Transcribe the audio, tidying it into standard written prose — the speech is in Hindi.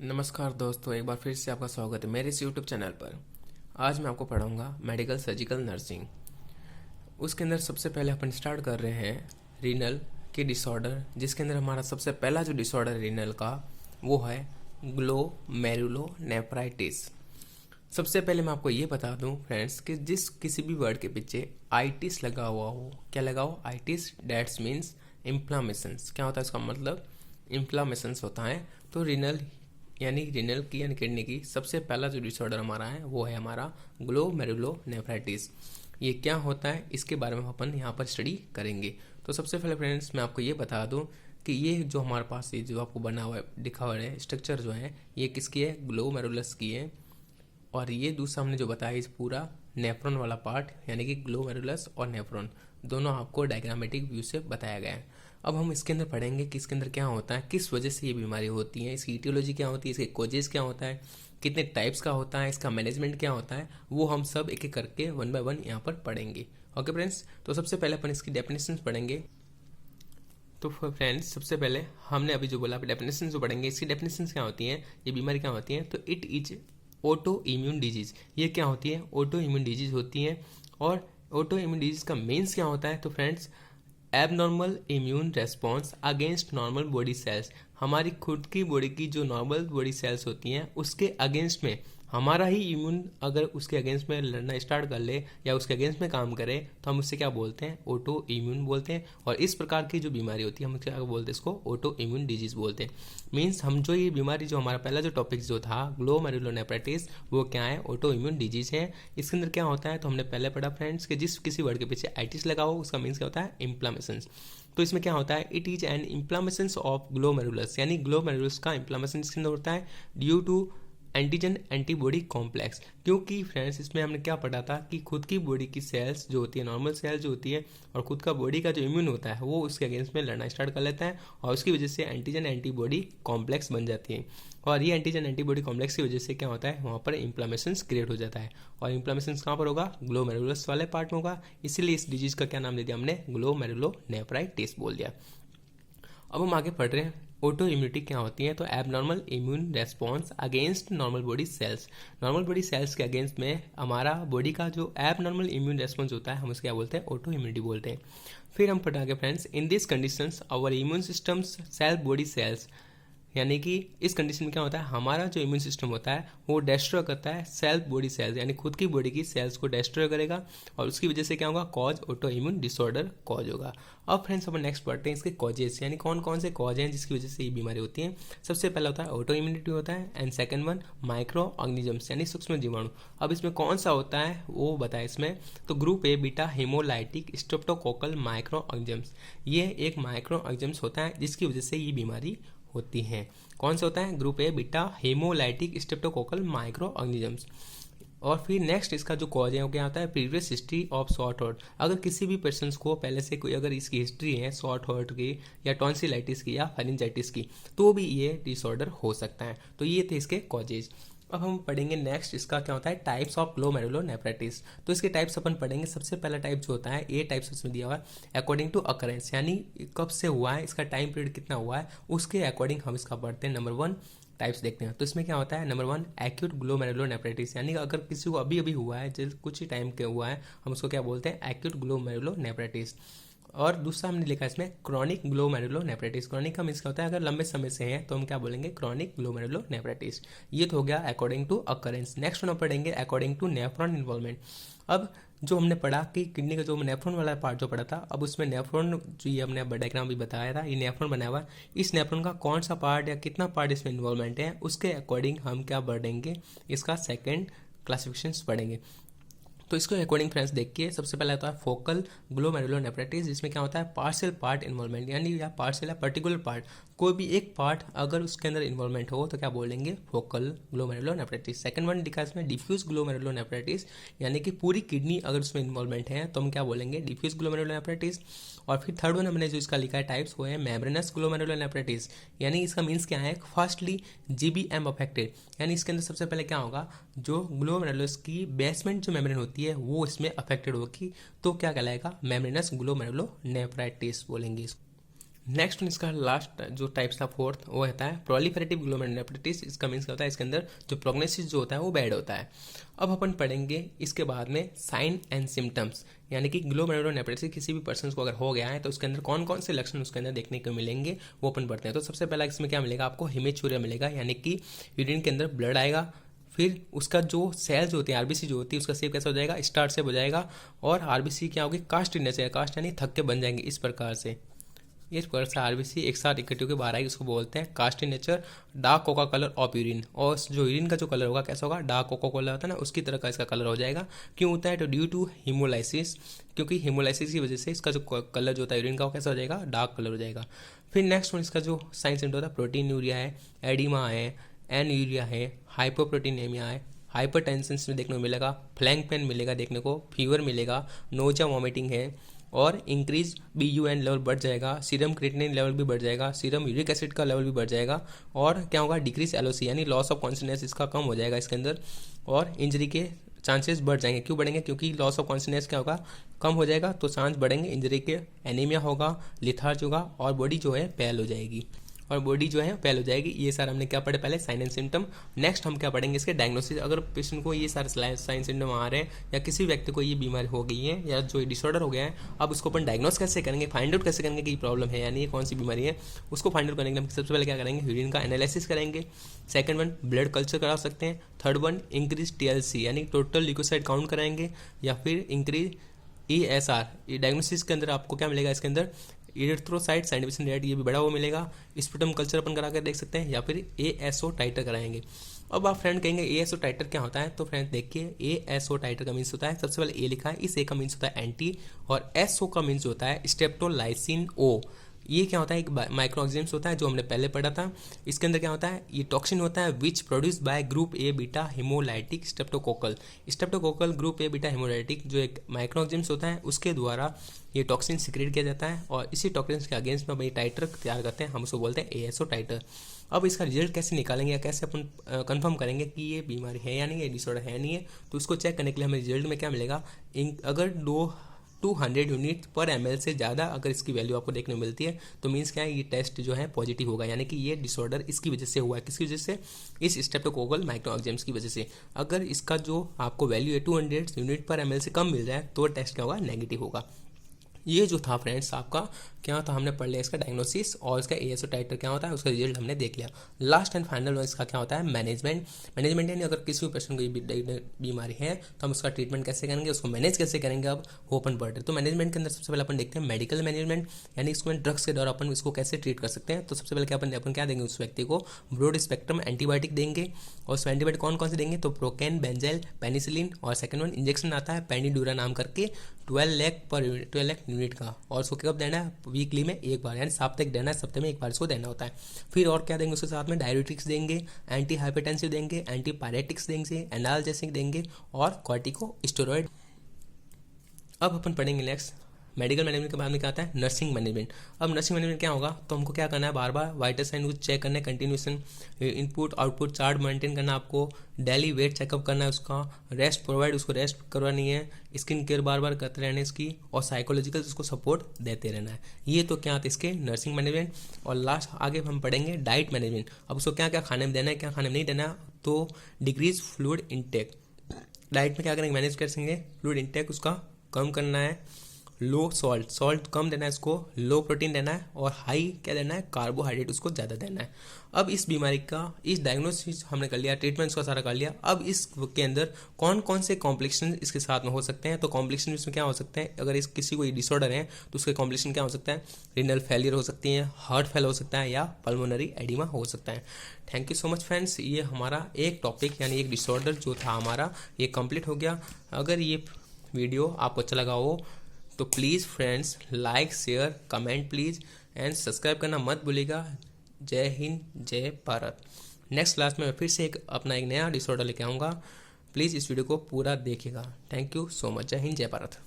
नमस्कार दोस्तों, एक बार फिर से आपका स्वागत है मेरे इस यूट्यूब चैनल पर। आज मैं आपको पढ़ाऊंगा मेडिकल सर्जिकल नर्सिंग। उसके अंदर सबसे पहले अपन स्टार्ट कर रहे हैं रीनल के डिसऑर्डर, जिसके अंदर हमारा सबसे पहला जो डिसऑर्डर है रीनल का वो है ग्लोमेरुलोनेफ्राइटिस। सबसे पहले मैं आपको ये बता दूं फ्रेंड्स कि जिस किसी भी वर्ड के पीछे आइटिस लगा हुआ हो, क्या लगा हो, आइटिस, डेट्स मीन्स इन्फ्लामेशंस। क्या होता है इसका मतलब? इन्फ्लामेशंस होता है। तो रीनल यानी रीनल की यानी किडनी की सबसे पहला जो डिसऑर्डर हमारा है वो है हमारा ग्लोमेरुलोनेफ्राइटिस। ये क्या होता है इसके बारे में अपन यहाँ पर स्टडी करेंगे। तो सबसे पहले फ्रेंड्स मैं आपको ये बता दूं कि ये जो हमारे पास ये जो आपको बना हुआ है, दिखा हुआ है स्ट्रक्चर जो है, ये किसकी है? ग्लोमेरुलस की है। और ये दूसरा हमने जो बताया इस पूरा नेफ्रॉन वाला पार्ट, यानी कि ग्लोमेरुलस और नेफ्रॉन दोनों आपको डायग्रामेटिक व्यू से बताया गया है। अब हम इसके अंदर पढ़ेंगे कि इसके अंदर क्या होता है, किस वजह से ये बीमारी होती है, इसकी ईटियोलॉजी क्या होती है, इसके कोजेस क्या होता है, कितने टाइप्स का होता है, इसका मैनेजमेंट क्या होता है, वो हम सब एक एक करके वन बाय वन यहाँ पर पढ़ेंगे। ओके फ्रेंड्स, तो सबसे पहले अपन इसकी डेफिनेशन पढ़ेंगे। तो फ्रेंड्स सबसे पहले हमने अभी जो बोला डेफिनेशन जो पढ़ेंगे, इसकी डेफिनेशन क्या होती है, ये बीमारी क्या होती है। तो it is auto immune disease. ये क्या होती है? ऑटो इम्यून डिजीज होती है। और ऑटो इम्यून डिजीज का मीन्स क्या होता है? तो friends abnormal immune response against normal body cells. हमारी खुद की बॉडी की जो नॉर्मल बॉडी सेल्स होती हैं उसके अगेंस्ट में हमारा ही इम्यून अगर उसके अगेंस्ट में लड़ना स्टार्ट कर ले या उसके अगेंस्ट में काम करे तो हम उससे क्या बोलते हैं? ऑटो इम्यून बोलते हैं। और इस प्रकार की जो बीमारी होती है हम क्या बोलते हैं? इसको ऑटो इम्यून डिजीज बोलते हैं। मीन्स हम जो ये बीमारी जो हमारा पहला जो टॉपिक जो था ग्लोमेरुलोनेफ्राइटिस, वो क्या है? ऑटो इम्यून डिजीज है। इसके अंदर क्या होता है तो हमने पहले पढ़ा फ्रेंड्स कि जिस किसी वर्ड के पीछे आइटिस लगा हो उसका मीन्स क्या होता है? इन्फ्लामेशन। तो इसमें क्या होता है? It is an inflammation of glomerulus, यानी ग्लोमेरुलस का इन्फ्लामेशन इसके अंदर होता है due to antigen antibody complex. क्योंकि फ्रेंड्स इसमें हमने क्या पढ़ा था कि खुद की बॉडी की सेल्स जो होती है, नॉर्मल सेल्स जो होती है, और खुद का बॉडी का जो इम्यून होता है वो उसके अगेंस्ट में लड़ना स्टार्ट कर लेता है और उसकी वजह से एंटीजन एंटीबॉडी कॉम्प्लेक्स बन जाती है। और ये एंटीजन एंटीबॉडी कॉम्प्लेक्स की वजह से क्या होता है? वहाँ पर इन्फ्लामेशन क्रिएट हो जाता है। और इन्फ्लामेशन कहाँ पर होगा? ग्लोमेरुलस वाले पार्ट में होगा। इसीलिए इस डिजीज का क्या नाम दे दिया हमने? ग्लोमेरुलोनेफ्राइटिस बोल दिया। अब हम आगे पढ़ रहे हैं ऑटो इम्यूनिटी क्या होती है। तो abnormal immune response against normal body cells. Normal body cells के अगेंस्ट में हमारा बॉडी का जो एबनॉर्मल इम्यून रेस्पॉन्स होता है हम उसको क्या बोलते हैं? ऑटो इम्यूनिटी बोलते हैं। फिर हम पढ़ाएंगे friends in this conditions our immune systems self body cells, यानी कि इस कंडीशन में क्या होता है? हमारा जो इम्यून सिस्टम होता है वो डिस्ट्रॉय करता है सेल्फ बॉडी सेल्स, यानी खुद की बॉडी की सेल्स को डिस्ट्रॉय करेगा और उसकी वजह से क्या होगा? Cause auto immune disorder cause होगा। अब फ्रेंड्स अपन नेक्स्ट पढ़ते हैं इसके कॉजेस, यानी कौन कौन से कॉज हैं जिसकी वजह से ये बीमारी होती है। सबसे पहला होता है ऑटो इम्यूनिटी होता है, and second one micro organisms, यानी सूक्ष्म जीवाणु। अब इसमें कौन सा होता है वो बताए इसमें। तो group A beta haemolytic streptococcal micro organisms, ये एक माइक्रो ऑर्गेनिजम्स होता है जिसकी वजह से ये बीमारी होती हैं। कौन सा होता है? Group A beta haemolytic streptococcal micro organisms. और फिर नेक्स्ट इसका जो कॉज है वो क्या होता है? Previous history of short heart. अगर किसी भी पर्सन को पहले से कोई अगर इसकी हिस्ट्री है शॉर्ट हार्ट की या टॉन्सिलाइटिस की या फेरिंजाइटिस की, तो भी ये डिसऑर्डर हो सकता है। तो ये थे इसके कॉजेज। अब हम पढ़ेंगे नेक्स्ट इसका क्या होता है? Types of glomerulonephritis. तो इसके टाइप्स अपन पढ़ेंगे। सबसे पहला टाइप जो होता है, ए टाइप्स उसमें दिया हुआ है अकॉर्डिंग टू अकरेंस, यानी कब से हुआ है, इसका टाइम पीरियड कितना हुआ है, उसके अकॉर्डिंग हम इसका पढ़ते हैं। नंबर वन टाइप्स देखते हैं। तो इसमें क्या होता है? नंबर वन एक्यूट ग्लोमेरुलोनेफ्राइटिस, यानी अगर किसी को अभी अभी हुआ है, जो कुछ ही टाइम के हुआ है, हम उसको क्या बोलते हैं? Acute glomerulonephritis. और दूसरा हमने लिखा इसमें क्रॉनिक ग्लोमेरुलोनेफ्राइटिस। क्रॉनिक का मीन्स क्या होता है? अगर लंबे समय से है तो हम क्या बोलेंगे? Chronic glomerulonephritis. ये तो हो गया अकॉर्डिंग टू अकरेंस। नेक्स्ट हम पढ़ेंगे अकॉर्डिंग टू नेफ्रॉन इन्वॉल्वमेंट। अब जो हमने पढ़ा कि किडनी का जो नेफ्रॉन वाला पार्ट जो पढ़ा था, अब उसमें नेफ्रॉन जो ये हमने डायग्राम भी बताया था, ये नेफ्रॉन बनाया हुआ है। इस नेफ्रॉन का कौन सा पार्ट या कितना पार्ट इसमें इन्वॉल्वमेंट है उसके अकॉर्डिंग हम क्या पढ़ेंगे? इसका सेकेंड क्लासिफिकेशन पढ़ेंगे। तो इसको अकॉर्डिंग फ्रेंड्स देखिए, सबसे पहले आता है फोकल ग्लोमेरुलोनेफ्राइटिस, जिसमें क्या होता है? पार्शियल पार्ट इन्वॉल्वमेंट, यानी या पार्शियल या पर्टिकुलर पार्ट, कोई भी एक पार्ट अगर उसके अंदर इन्वॉल्वमेंट हो तो क्या बोलेंगे? Focal glomerulonephritis. सेकंड वन लिखा है इसमें डिफ्यूज ग्लोमेरुलोनेफ्राइटिस, यानी कि पूरी किडनी अगर उसमें इन्वॉल्वमेंट है तो हम क्या बोलेंगे? Diffuse glomerulonephritis. और फिर थर्ड वन हमने जो इसका लिखा है टाइप्स वो है मेम्ब्रेनस ग्लोमेरुलोनेफ्राइटिस, यानी इसका मीन्स क्या है? फर्स्टली जीबीएम अफेक्टेड, यानी इसके अंदर सबसे पहले क्या होगा? जो ग्लोमेरुलस की बेसमेंट जो मेम्ब्रेन होती है वो इसमें अफेक्टेड होगी, तो क्या कहलाएगा? मेम्ब्रेनस ग्लोमेरुलोनेफ्राइटिस बोलेंगे इसको। नेक्स्ट इसका लास्ट जो टाइप्स का फोर्थ वो होता है प्रोलिफेरेटिव ग्लोमेरुलोनेफ्राइटिस। इसका मीन्स क्या होता है, इसके अंदर जो प्रोग्नोसिस जो होता है वो बैड होता है। अब अपन पढ़ेंगे इसके बाद में साइन एंड सिम्टम्स, यानी कि ग्लोमेरुलोनेफ्राइटिस किसी भी पर्सन को अगर हो गया है तो उसके अंदर कौन कौन से लक्षण उसके अंदर देखने को मिलेंगे वो अपन पढ़ते हैं। तो सबसे पहला इसमें क्या मिलेगा आपको, हिमेचूरिया मिलेगा, यानी कि यूरिन के अंदर ब्लड आएगा। फिर उसका जो सेल्स होती है, आरबीसी जो होती है, उसका शेप कैसा हो जाएगा, स्टार शेप हो जाएगा। और आरबीसी क्या होगी, कास्ट इन नेचर, कास्ट यानी थक के बन जाएंगे इस प्रकार से। इस प्रकार से आरबीसी एक साथ इकट्ठे होकर बाहर आएगी, उसको बोलते हैं cast in nature. Dark coca colour of urine, और जो यूरिन का जो कलर होगा कैसा होगा, डार्क कोका कलर होता है ना, उसकी तरह का इसका कलर हो जाएगा। क्यों होता है, तो ड्यू टू हीमोलाइसिस, क्योंकि हीमोलाइसिस की वजह से इसका जो कलर जो होता है यूरिन का वो कैसा हो जाएगा, डार्क कलर हो जाएगा। फिर नेक्स्ट वन इसका जो साइन सिम्टम होता है, प्रोटीन यूरिया है, एडिमा है, एन यूरिया है, हाइपोप्रोटीनेमिया है, हाइपरटेंशन में देखने को मिलेगा, फ्लैंक पेन मिलेगा देखने को, फीवर मिलेगा, नोजा वॉमिटिंग है, और इंक्रीज BUN लेवल बढ़ जाएगा, सीरम क्रिएटिनिन लेवल भी बढ़ जाएगा, सीरम यूरिक एसिड का लेवल भी बढ़ जाएगा, और क्या होगा, डिक्रीज LOC यानी लॉस ऑफ कॉन्शियसनेस इसका कम हो जाएगा इसके अंदर, और इंजरी के चांसेस बढ़ जाएंगे। क्यों बढ़ेंगे, क्योंकि लॉस ऑफ कॉन्शियसनेस क्या होगा, कम हो जाएगा, तो चांस बढ़ेंगे इंजरी के, एनीमिया होगा, लिथार्ज होगा, और बॉडी जो है पैल हो जाएगी, और बॉडी जो है पैल हो जाएगी। ये सारा हमने क्या पढ़े पहले, साइन एंड सिम्टम। नेक्स्ट हम क्या पढ़ेंगे, इसके डायग्नोसिस। अगर पेशेंट को ये सारे साइन सिम्टम आ रहे हैं, या किसी व्यक्ति को ये बीमारी हो गई है, या जो डिसऑर्डर हो गया है, अब उसको अपन डायग्नोस कैसे करेंगे, फाइंड आउट कैसे करेंगे कि प्रॉब्लम है, यानी ये कौन सी बीमारी है, उसको फाइंड आउट करने के लिए सबसे पहले क्या करेंगे, यूरिन का एनालिसिस करेंगे। सेकंड वन, ब्लड कल्चर करा सकते हैं। थर्ड वन, इंक्रीज TLC यानी टोटल ल्यूकोसाइट काउंट कराएंगे, या फिर इंक्रीज ESR। ये डायग्नोसिस के अंदर आपको क्या मिलेगा, इसके अंदर इरिथ्रोसाइट सैंटिफिकेशन रेट, ये भी बड़ा वो मिलेगा। स्पुटम कल्चर अपन करा कर देख सकते हैं, या फिर ASO टाइटर कराएंगे। अब आप फ्रेंड कहेंगे ASO टाइटर क्या होता है, तो फ्रेंड देखिए ASO टाइटर का मीन्स होता है, सबसे पहले ए लिखा है, इस ए का मीन्स होता है एंटी, और SO का मीन्स होता है स्टेप्टोलाइसिन O। ये क्या होता है, एक माइक्रो ऑर्गेनिज्म होता है जो हमने पहले पढ़ा था। इसके अंदर क्या होता है, ये टॉक्सिन होता है which produce by group A beta haemolytic streptococcal. Streptococcal group A beta haemolytic जो एक माइक्रो ऑर्गेनिज्म होता है उसके द्वारा ये टॉक्सिन सिक्रेट किया जाता है, और इसी टॉक्सिन के अगेंस्ट में हम ये टाइटर तैयार करते हैं, हम उसको बोलते हैं ASO टाइटर। अब इसका रिजल्ट कैसे निकालेंगे, या कैसे अपन कंफर्म करेंगे कि ये बीमारी है या नहीं है, डिसऑर्डर है नहीं है, तो उसको चेक करने के लिए हमें रिजल्ट में क्या मिलेगा, अगर 200 यूनिट पर ml से ज़्यादा अगर इसकी वैल्यू आपको देखने को मिलती है, तो मीन्स क्या है, ये टेस्ट जो है पॉजिटिव होगा, यानी कि ये डिसऑर्डर इसकी वजह से हुआ है। किसकी वजह से, इस स्ट्रेप्टोकोकल माइक्रो ऑर्गेनिज्म की वजह से। अगर इसका जो आपको वैल्यू है 200 यूनिट पर ml से कम मिल जाए, तो टेस्ट क्या होगा, नेगेटिव होगा। ये जो था फ्रेंड्स आपका क्या था, हमने पढ़ लिया इसका डायग्नोसिस, और इसका ASO टाइटर क्या होता है, उसका रिजल्ट हमने देख लिया। लास्ट एंड फाइनल इसका क्या होता है, मैनेजमेंट। मैनेजमेंट यानी अगर किसी भी पर्सन को ये बीमारी है तो हम उसका ट्रीटमेंट कैसे करेंगे, उसको मैनेज कैसे करेंगे, अब वो अपन पढ़ रहे। तो मैनेजमेंट के अंदर सबसे पहले अपन देखते हैं मेडिकल मैनेजमेंट, यानी इसको ड्रग्स के द्वारा अपन इसको कैसे ट्रीट कर सकते हैं। तो सबसे पहले क्या अपन क्या देंगे, उस व्यक्ति को ब्रॉड स्पेक्ट्रम एंटीबायोटिक देंगे, और उस एंटीबायोटिक कौन कौन से देंगे, तो प्रोकेन, बेंजाइल, पेनिसिलिन, और सेकंड वन इंजेक्शन आता है पेनिड्यूरा नाम करके 12 लाख यूनिट का, और उसको कब देना है, वीकली में एक बार, यानी साप्ताहिक देना है, सप्ताह में एक बार इसको देना होता है। फिर और क्या देंगे उसके साथ में, डायरेटिक्स देंगे, एंटी हाइपरटेंसिव देंगे, एंटी पायरेटिक्स देंगे, एनाल्जेसिक देंगे, और कॉर्टिकोस्टेरॉइड। अब अपन पढ़ेंगे नेक्स्ट मेडिकल मैनेजमेंट के बाद में क्या आता है, नर्सिंग मैनेजमेंट। अब नर्सिंग मैनेजमेंट क्या होगा, तो हमको क्या करना है, बार बार वाइटल साइन को चेक करना है, continuation input output chart maintain करना है आपको, डेली वेट चेकअप करना है उसका, रेस्ट प्रोवाइड उसको रेस्ट करवानी है, स्किन केयर बार बार करते रहना है इसकी, और साइकोलॉजिकल उसको सपोर्ट देते रहना है। ये तो क्या आता है इसके नर्सिंग मैनेजमेंट। और लास्ट आगे हम पढ़ेंगे डाइट मैनेजमेंट। अब उसको क्या क्या खाने में देना है, क्या खाने में नहीं देना, तो डिक्रीज फ्लूइड इंटेक। डाइट में क्या करेंगे, मैनेज कर सकेंगे, फ्लूइड इंटेक उसका कम करना है, लो सॉल्ट कम देना है उसको, लो प्रोटीन देना है, और हाई क्या देना है, कार्बोहाइड्रेट उसको ज़्यादा देना है। अब इस बीमारी का इस डायग्नोसिस हमने कर लिया, ट्रीटमेंट उसका सारा कर लिया। अब इसके अंदर कौन कौन से कॉम्प्लिकेशन इसके साथ में हो सकते हैं, तो कॉम्प्लिकेशन इसमें क्या हो सकते हैं, अगर इस किसी को ये डिसऑर्डर है तो उसके कॉम्प्लिकेशन क्या हो सकता है, रीनल फेलियर हो सकती है, हार्ट फेल हो सकता है, या पल्मोनरी एडिमा हो सकता है। Thank you so much friends, ये हमारा एक टॉपिक यानी एक डिसऑर्डर जो था हमारा ये कंप्लीट हो गया। अगर ये वीडियो आपको अच्छा लगा हो तो please friends like share comment please and subscribe करना मत भूलिएगा। जय हिंद जय भारत। नेक्स्ट क्लास में मैं फिर से एक नया डिसऑर्डर लेके आऊँगा। प्लीज़ इस वीडियो को पूरा देखिएगा। Thank you so much. जय हिंद जय भारत।